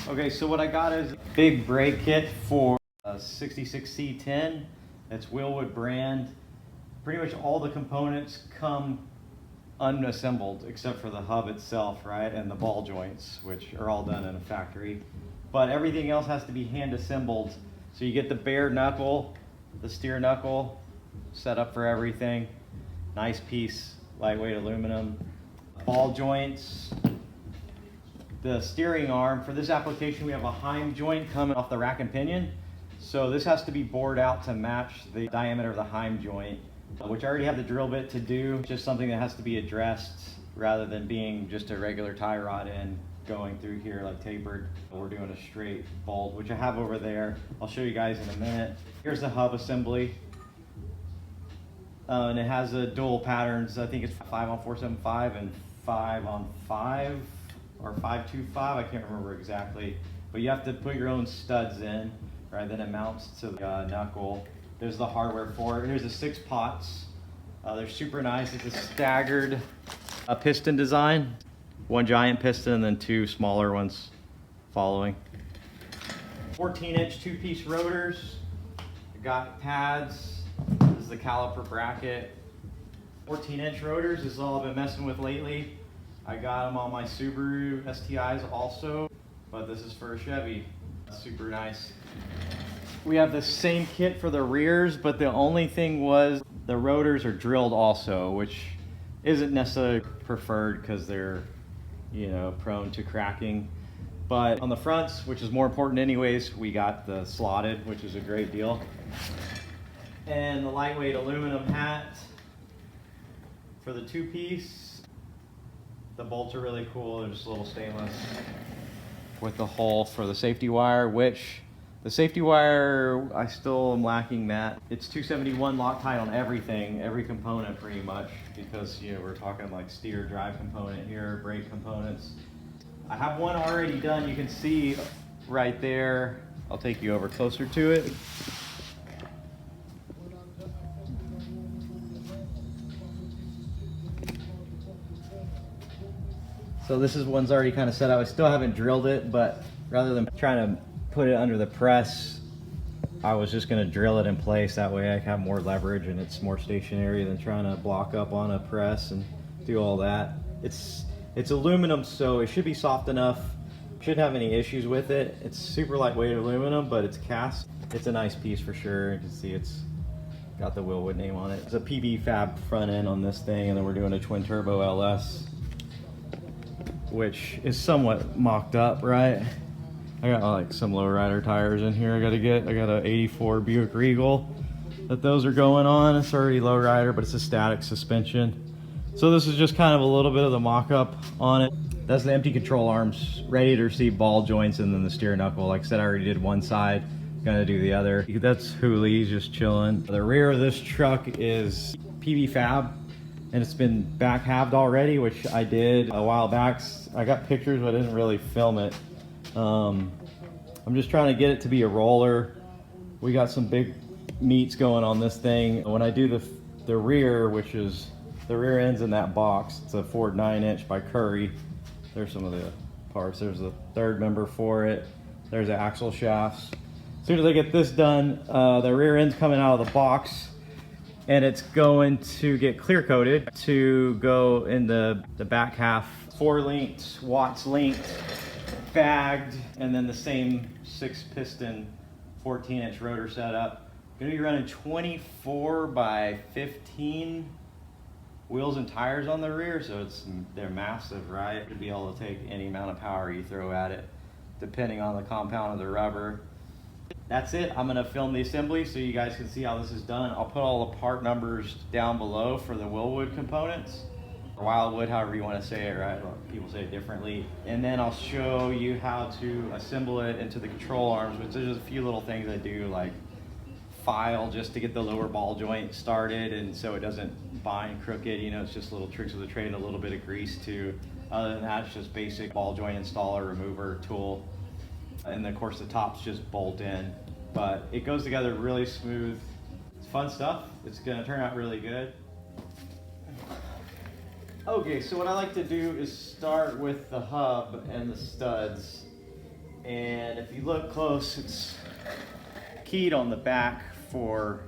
Okay, so what I got is a big brake kit for a 66 C10. It's Wilwood brand. Pretty much all the components come unassembled except for the hub itself, right? And the ball joints, which are all done in a factory. But everything else has to be hand assembled. So you get the bare knuckle, the steer knuckle, set up for everything. Nice piece, lightweight aluminum. Ball joints. The steering arm, for this application we have a Heim joint coming off the rack and pinion. So this has to be bored out to match the diameter of the Heim joint, which I already have the drill bit to do. Just something that has to be addressed rather than being just a regular tie rod end going through here like tapered. We're doing a straight bolt, which I have over there. I'll show you guys in a minute. Here's the hub assembly. And it has a dual patterns. I think it's 5 on 475 and 5 on 5 or 525. I can't remember exactly. But you have to put your own studs in, right? Then it mounts to the knuckle. There's the hardware for it. Here's the 6 pots. They're super nice. It's a staggered piston design. 1 giant piston and then 2 smaller ones following. 14-inch 2-piece rotors. I got pads. This is the caliper bracket. 14-inch rotors. This is all I've been messing with lately. I got them on my Subaru STIs also, but this is for a Chevy. Super nice. We have the same kit for the rears, but the only thing was the rotors are drilled also, which isn't necessarily preferred because they're, you know, prone to cracking. But on the fronts, which is more important anyways, we got the slotted, which is a great deal. And the lightweight aluminum hat for the 2-piece. The bolts are really cool. They're just a little stainless with the hole for the safety wire, which the safety wire, I still am lacking that. It's 271 Loctite on everything, every component pretty much, because, you know, we're talking like steer drive component here, brake components. I have one already done. You can see right there. I'll take you over closer to it. So this is one's already kind of set up. I still haven't drilled it, but rather than trying to put it under the press, I was just going to drill it in place. That way I have more leverage and it's more stationary than trying to block up on a press and do all that. It's aluminum, so it should be soft enough. Shouldn't have any issues with it. It's super lightweight aluminum, but it's cast. It's a nice piece for sure. You can see it's got the Wilwood name on it. It's a PB fab front end on this thing, and then we're doing a twin turbo LS, which is somewhat mocked up, right? I got like some lowrider tires in here I got a 84 Buick Regal that those are going on. It's already lowrider, but it's a static suspension. So this is just kind of a little bit of the mock-up on it. That's the empty control arms, ready to receive ball joints, and then the steer knuckle. Like I said, I already did one side, gonna do the other. That's Hooley's just chilling. The rear of this truck is PB fab, and it's been back halved already, which I did a while back. I got pictures, but I didn't really film it. I'm just trying to get it to be a roller. We got some big meats going on this thing. When I do the rear, which is the rear ends in that box, it's a Ford 9-inch by Curry. There's some of the parts. There's a third member for it. There's the axle shafts. As soon as I get this done, the rear end's coming out of the box, and it's going to get clear coated to go in the back half. 4 linked, Watts linked, bagged, and then the same 6-piston 14-inch rotor setup. Gonna be running 24 by 15 wheels and tires on the rear, so they're massive, right? To be able to take any amount of power you throw at it, depending on the compound of the rubber. That's it. I'm gonna film the assembly so you guys can see how this is done. I'll put all the part numbers down below for the Wilwood components, or Wildwood, however you want to say it, right? Well, people say it differently. And then I'll show you how to assemble it into the control arms, which there's just a few little things I do, like file just to get the lower ball joint started and so it doesn't bind crooked. You know, it's just little tricks of the trade and a little bit of grease too. Other than that, it's just basic ball joint installer, remover, tool. And then of course the top's just bolt in. But it goes together really smooth. It's fun stuff. It's gonna turn out really good. Okay, so what I like to do is start with the hub and the studs. And if you look close, it's keyed on the back for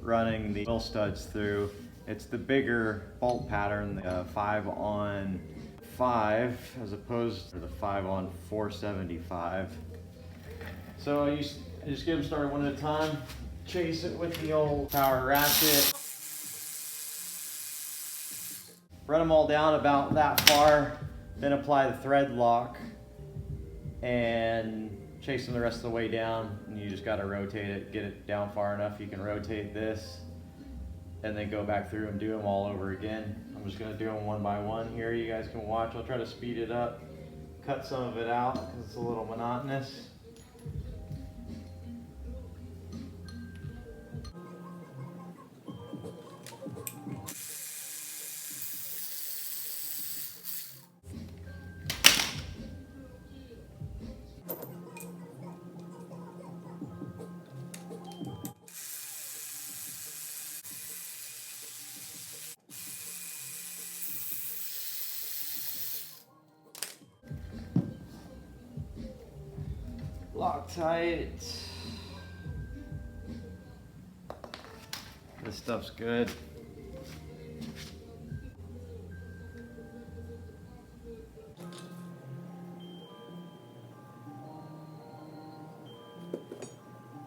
running the wheel studs through. It's the bigger bolt pattern, the 5-on-5 as opposed to the 5-on 475. So I just get them started one at a time, chase it with the old power ratchet, run them all down about that far, then apply the thread lock and chase them the rest of the way down. And you just got to rotate it, get it down far enough you can rotate this, and then go back through and do them all over again. I'm just going to do them one by one here. You guys can watch. I'll try to speed it up, cut some of it out because it's a little monotonous. Loctite. This stuff's good.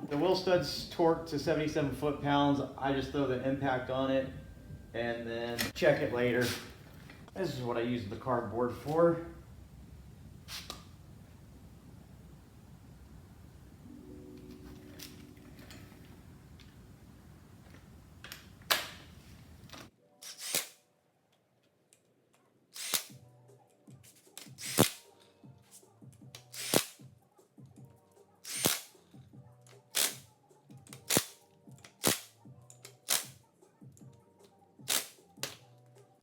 The wheel stud's torqued to 77 foot-pounds. I just throw the impact on it and then check it later. This is what I use the cardboard for.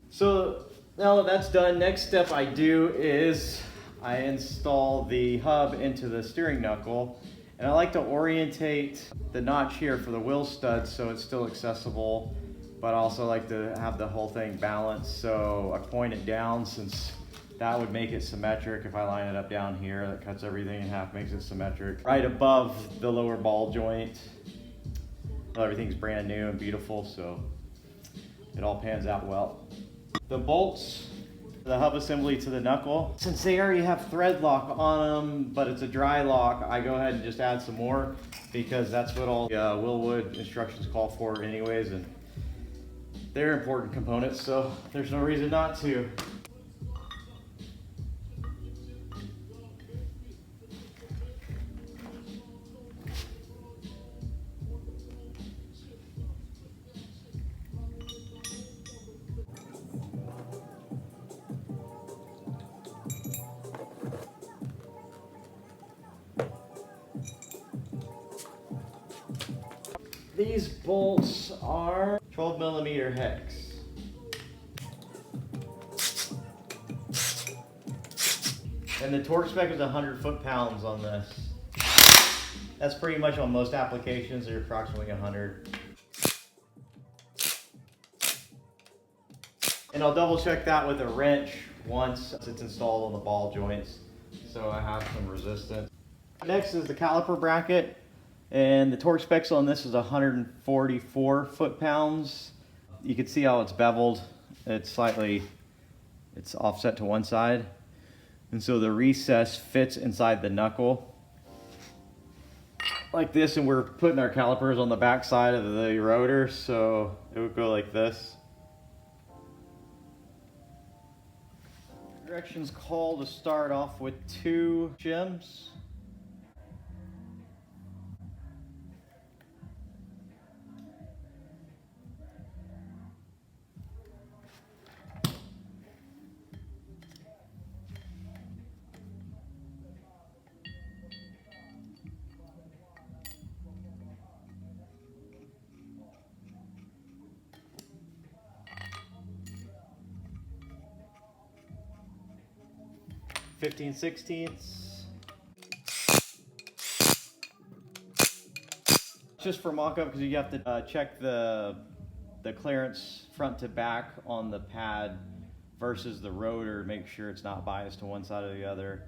So now that that's done, next step I do is I install the hub into the steering knuckle, and I like to orientate the notch here for the wheel stud so it's still accessible, but I also like to have the whole thing balanced, so I point it down since that would make it symmetric. If I line it up down here, that cuts everything in half, makes it symmetric. Right above the lower ball joint. Well, everything's brand new and beautiful, so it all pans out well. The bolts, the hub assembly to the knuckle, since they already have thread lock on them, but it's a dry lock, I go ahead and just add some more because that's what all Wilwood instructions call for anyways, and they're important components, so there's no reason not to. These bolts are 12mm hex. And the torque spec is 100 foot-pounds on this. That's pretty much on most applications, they're approximately 100. And I'll double check that with a wrench once it's installed on the ball joints, so I have some resistance. Next is the caliper bracket. And the torque specs on this is 144 foot-pounds. You can see how it's beveled. It's offset to one side. And so the recess fits inside the knuckle like this, and we're putting our calipers on the back side of the rotor, so it would go like this. Directions call to start off with 2 shims. (15/16) just for mock-up, because you have to check the clearance front to back on the pad versus the rotor, make sure it's not biased to one side or the other.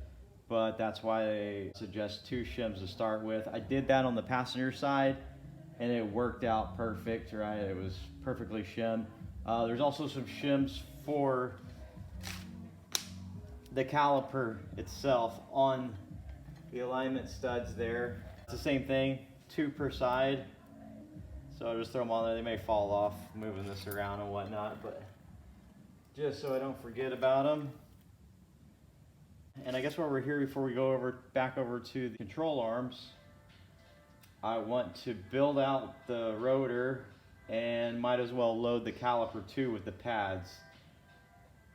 but that's why they suggest 2 shims to start with. I did that on the passenger side and it worked out perfect, right? It was perfectly shimmed. There's also some shims for the caliper itself on the alignment studs there. It's the same thing, 2 per side. So I'll just throw them on there. They may fall off moving this around and whatnot, but just so I don't forget about them. And I guess while we're here, before we go back over to the control arms, I want to build out the rotor and might as well load the caliper too with the pads.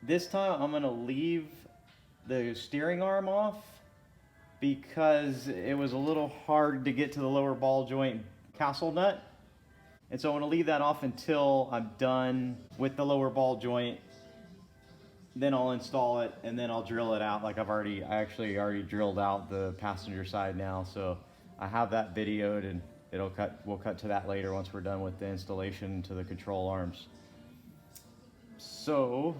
This time I'm gonna leave the steering arm off because it was a little hard to get to the lower ball joint castle nut. And so I'm gonna leave that off until I'm done with the lower ball joint. Then I'll install it and then I'll drill it out. Like I actually already drilled out the passenger side now. So I have that videoed and we'll cut to that later once we're done with the installation to the control arms. So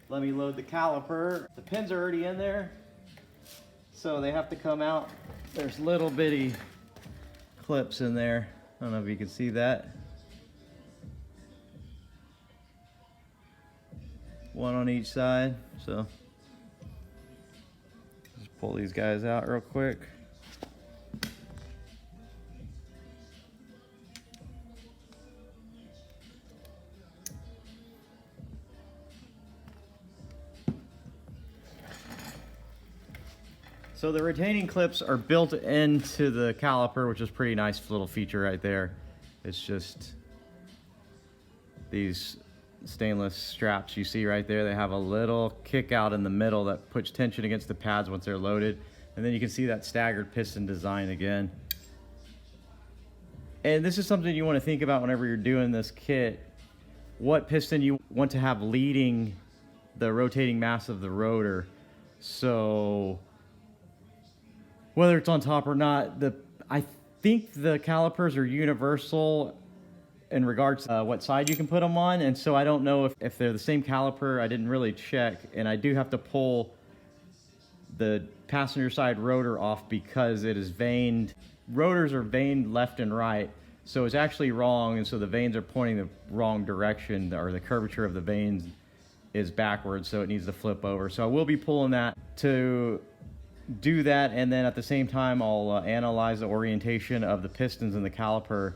let me load the caliper. The pins are already in there, so they have to come out. There's little bitty clips in there. I don't know if you can see that. One on each side. So just pull these guys out real quick. So the retaining clips are built into the caliper, which is a pretty nice little feature right there. It's just these stainless straps you see right there. They have a little kick out in the middle that puts tension against the pads once they're loaded. And then you can see that staggered piston design again. And this is something you want to think about whenever you're doing this kit. What piston you want to have leading the rotating mass of the rotor. So whether it's on top or not, I think the calipers are universal in regards to what side you can put them on, and so I don't know if they're the same caliper. I didn't really check, and I do have to pull the passenger side rotor off because it is vaned. Rotors are vaned left and right, so it's actually wrong, and so the vanes are pointing the wrong direction, or the curvature of the vanes is backwards, so it needs to flip over. So I will be pulling that to do that, and then at the same time I'll analyze the orientation of the pistons and the caliper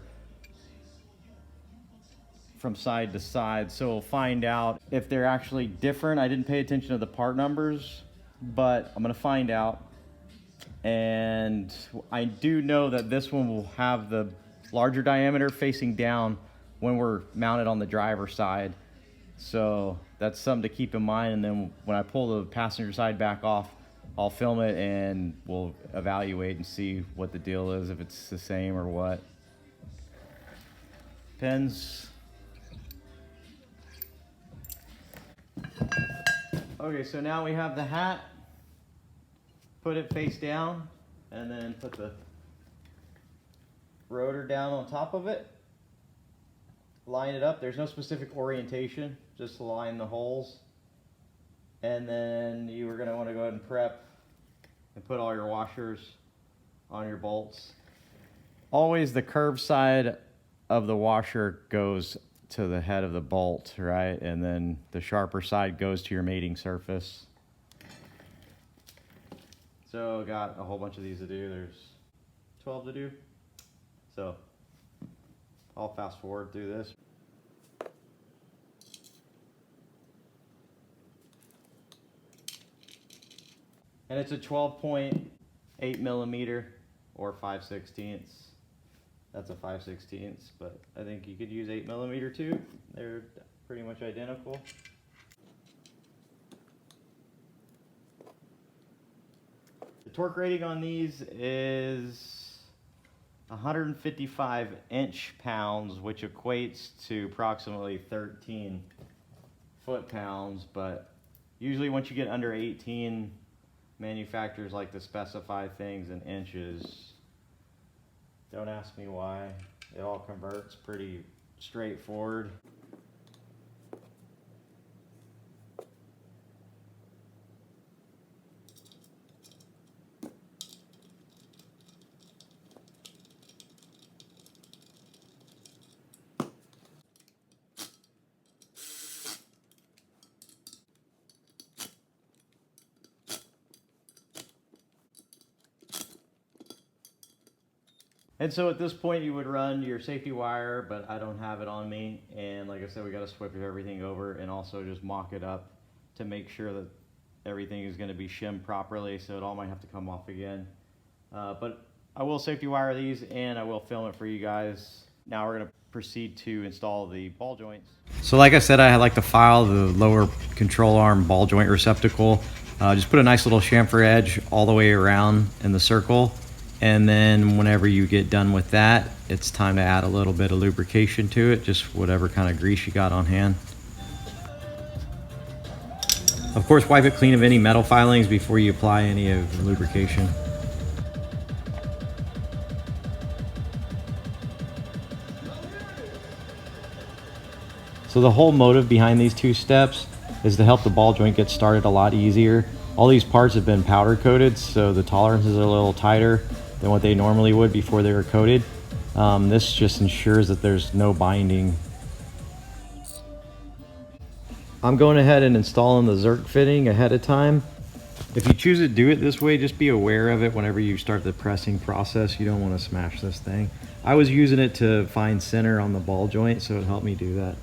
from side to side, so we'll find out if they're actually different. I didn't pay attention to the part numbers, but I'm gonna find out. And I do know that this one will have the larger diameter facing down when we're mounted on the driver's side, so that's something to keep in mind. And then when I pull the passenger side back off, I'll film it and we'll evaluate and see what the deal is, if it's the same or what. Pins. Okay, so now we have the hat. Put it face down and then put the rotor down on top of it. Line it up. There's no specific orientation, just line the holes. And then you are going to want to go ahead and prep and put all your washers on your bolts. Always the curved side of the washer goes to the head of the bolt, right? And then the sharper side goes to your mating surface. So got a whole bunch of these to do. There's 12 to do. So I'll fast forward through this. And it's a 12.8 millimeter or 5/16. That's a 5/16, but I think you could use 8 millimeter too. They're pretty much identical. The torque rating on these is 155 inch-pounds, which equates to approximately 13 foot-pounds, but usually once you get under 18, manufacturers like to specify things in inches. Don't ask me why. It all converts pretty straightforward. And so at this point you would run your safety wire, but I don't have it on me. And like I said, we got to switch everything over and also just mock it up to make sure that everything is going to be shimmed properly. So it all might have to come off again. But I will safety wire these and I will film it for you guys. Now we're going to proceed to install the ball joints. So like I said, I like to file the lower control arm ball joint receptacle. Just put a nice little chamfer edge all the way around in the circle. And then whenever you get done with that, it's time to add a little bit of lubrication to it, just whatever kind of grease you got on hand. Of course, wipe it clean of any metal filings before you apply any of the lubrication. So the whole motive behind these two steps is to help the ball joint get started a lot easier. All these parts have been powder coated, so the tolerances are a little tighter than what they normally would before they were coated. This just ensures that there's no binding. I'm going ahead and installing the Zerk fitting ahead of time. If you choose to do it this way, just be aware of it whenever you start the pressing process. You don't want to smash this thing. I was using it to find center on the ball joint, so it helped me do that.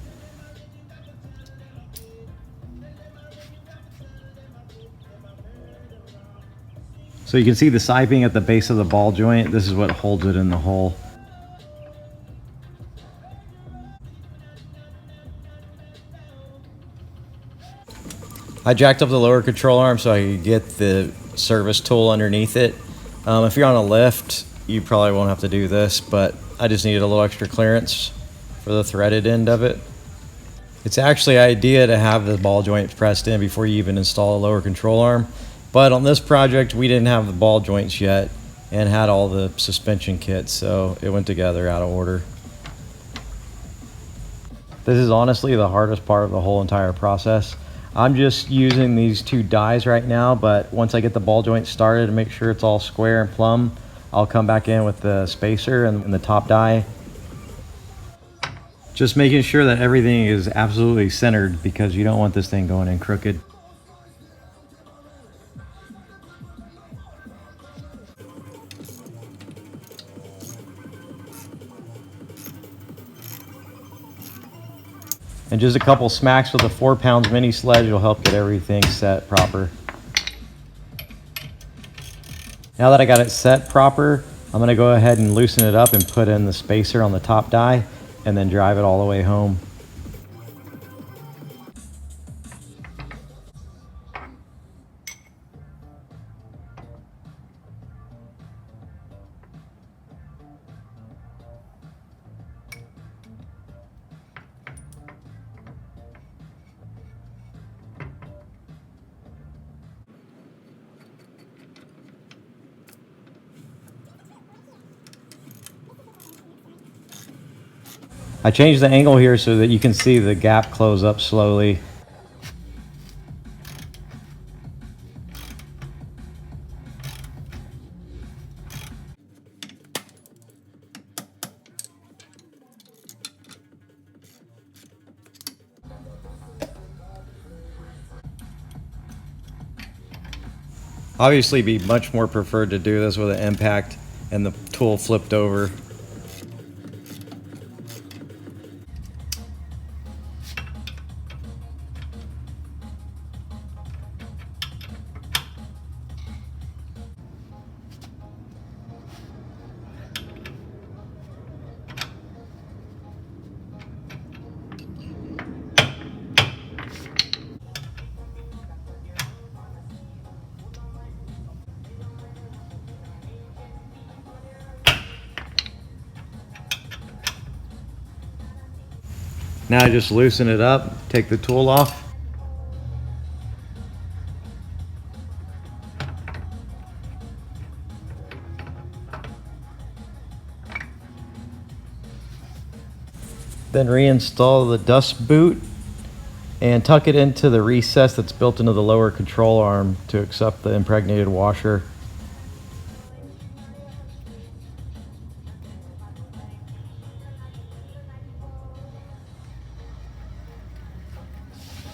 So you can see the siping at the base of the ball joint. This is what holds it in the hole. I jacked up the lower control arm so I could get the service tool underneath it. If you're on a lift, you probably won't have to do this, but I just needed a little extra clearance for the threaded end of it. It's actually an idea to have the ball joint pressed in before you even install a lower control arm. But on this project, we didn't have the ball joints yet and had all the suspension kits, so it went together out of order. This is honestly the hardest part of the whole entire process. I'm just using these two dies right now, but once I get the ball joint started and make sure it's all square and plumb, I'll come back in with the spacer and the top die. Just making sure that everything is absolutely centered because you don't want this thing going in crooked. And just a couple smacks with a 4-pound mini sledge will help get everything set proper. Now that I got it set proper, I'm gonna go ahead and loosen it up and put in the spacer on the top die and then drive it all the way home. I changed the angle here so that you can see the gap close up slowly. Obviously, be much more preferred to do this with an impact and the tool flipped over. Now I just loosen it up, take the tool off. Then reinstall the dust boot and tuck it into the recess that's built into the lower control arm to accept the impregnated washer.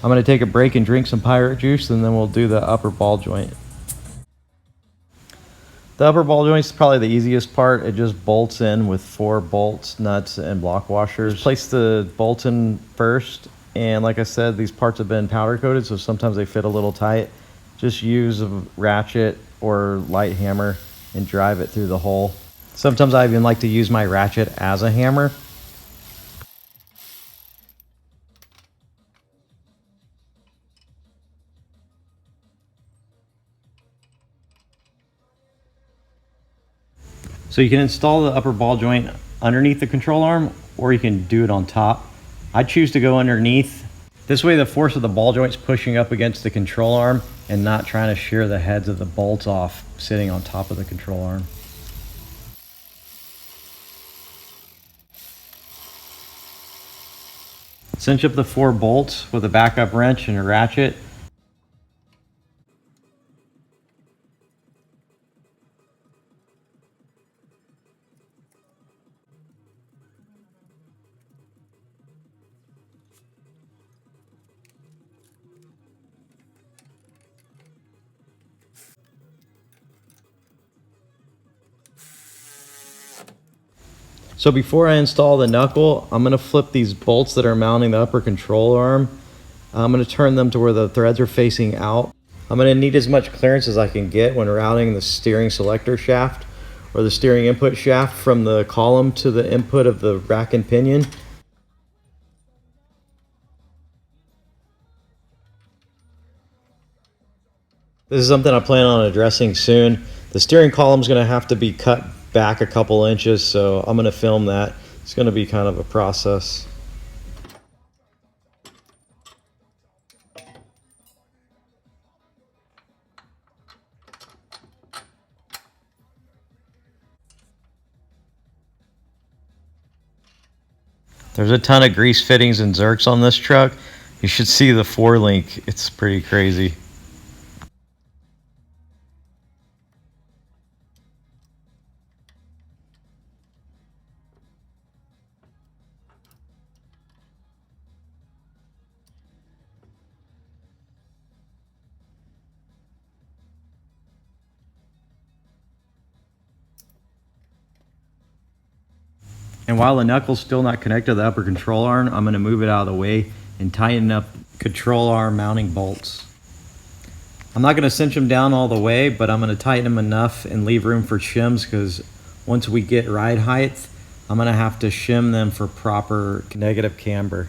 I'm going to take a break and drink some pirate juice, and then we'll do the upper ball joint. The upper ball joint is probably the easiest part. It just bolts in with 4 bolts, nuts, and block washers. Just place the bolts in first, and like I said, these parts have been powder coated, so sometimes they fit a little tight. Just use a ratchet or light hammer and drive it through the hole. Sometimes I even like to use my ratchet as a hammer. So you can install the upper ball joint underneath the control arm, or you can do it on top. I choose to go underneath. This way the force of the ball joint's pushing up against the control arm and not trying to shear the heads of the bolts off sitting on top of the control arm. Cinch up the 4 bolts with a backup wrench and a ratchet. So before I install the knuckle, I'm going to flip these bolts that are mounting the upper control arm. I'm going to turn them to where the threads are facing out. I'm going to need as much clearance as I can get when routing the steering selector shaft or the steering input shaft from the column to the input of the rack and pinion. This is something I plan on addressing soon. The steering column is going to have to be cut back a couple inches, so I'm going to film that. It's going to be kind of a process. There's a ton of grease fittings and zerks on this truck. You should see the 4-link. It's pretty crazy. And while the knuckle's still not connected to the upper control arm, I'm going to move it out of the way and tighten up control arm mounting bolts. I'm not going to cinch them down all the way, but I'm going to tighten them enough and leave room for shims, because once we get ride height, I'm going to have to shim them for proper negative camber.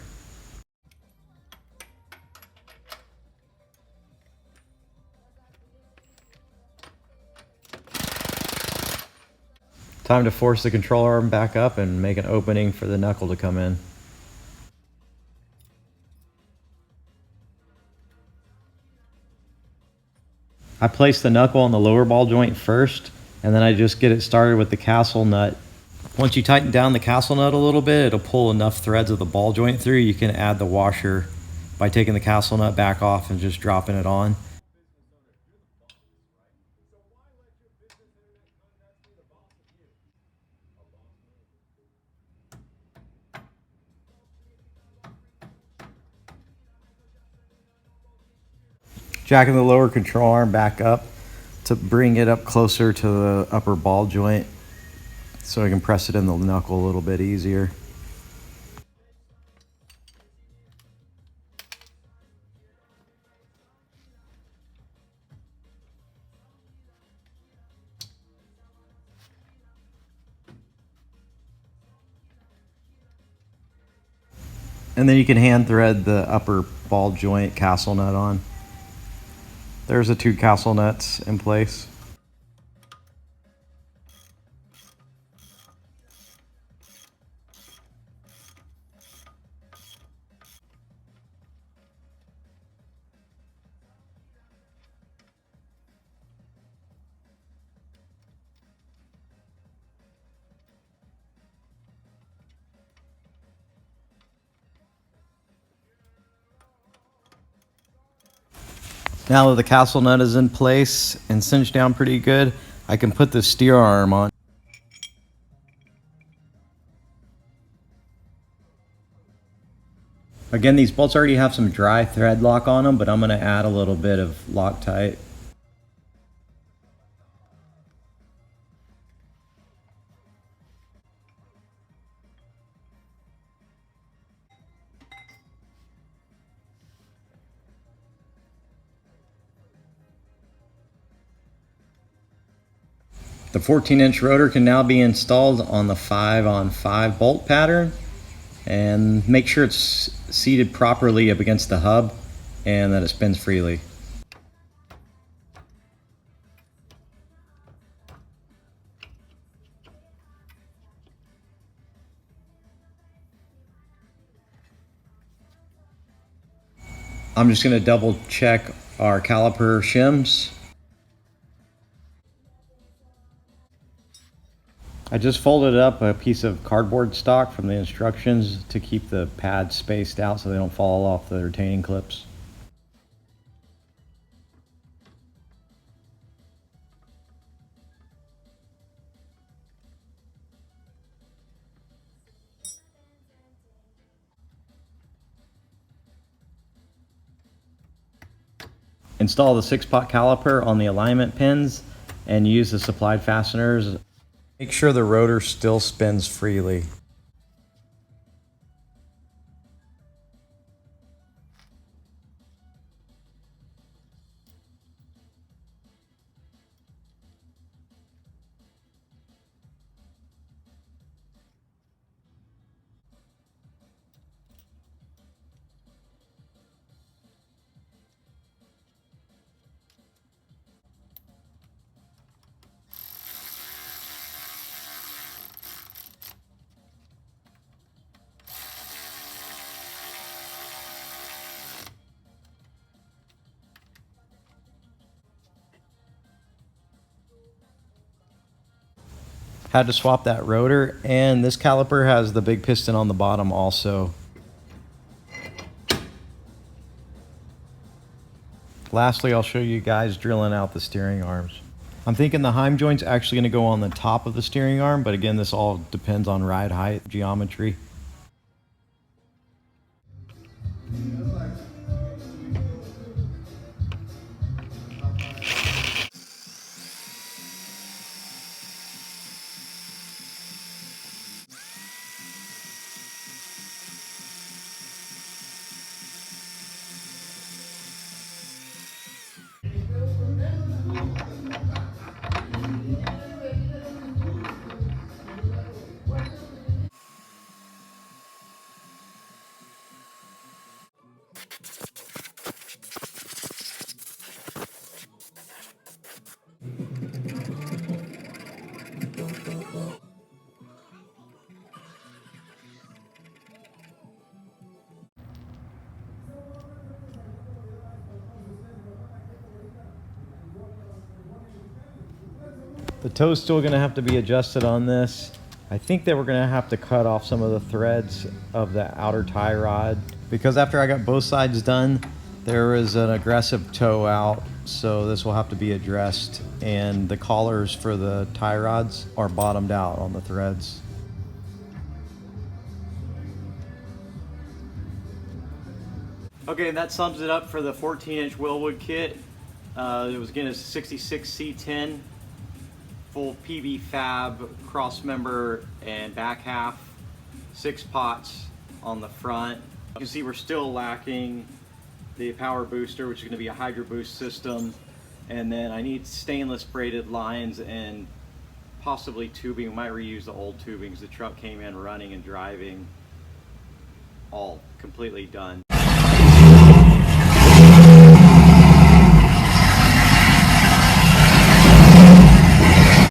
Time to force the control arm back up and make an opening for the knuckle to come in. I place the knuckle on the lower ball joint first, and then I just get it started with the castle nut. Once you tighten down the castle nut a little bit, it'll pull enough threads of the ball joint through. You can add the washer by taking the castle nut back off and just dropping it on. Jacking the lower control arm back up to bring it up closer to the upper ball joint so I can press it in the knuckle a little bit easier. And then you can hand thread the upper ball joint castle nut on. There's the 2 castle nuts in place. Now that the castle nut is in place and cinched down pretty good, I can put the steer arm on. Again, these bolts already have some dry thread lock on them, but I'm going to add a little bit of Loctite. The 14-inch rotor can now be installed on the 5-on-5 bolt pattern, and make sure it's seated properly up against the hub and that it spins freely. I'm just going to double check our caliper shims. I just folded up a piece of cardboard stock from the instructions to keep the pads spaced out so they don't fall off the retaining clips. Install the 6-pot caliper on the alignment pins and use the supplied fasteners. Make sure the rotor still spins freely. Had to swap that rotor, and this caliper has the big piston on the bottom also. Lastly, I'll show you guys drilling out the steering arms. I'm thinking the heim joint's actually going to go on the top of the steering arm, but again, this all depends on ride height, geometry. The toe's still going to have to be adjusted on this. I think that we're going to have to cut off some of the threads of the outer tie rod, because after I got both sides done, there was an aggressive toe out, so this will have to be addressed, and the collars for the tie rods are bottomed out on the threads. Okay, and that sums it up for the 14-inch Wilwood kit. It was again a 66 C10. Full PV fab, cross member and back half, 6 pots on the front. You can see we're still lacking the power booster, which is going to be a Hydro Boost system, and then I need stainless braided lines and possibly tubing. We might reuse the old tubing because the truck came in running and driving all completely done.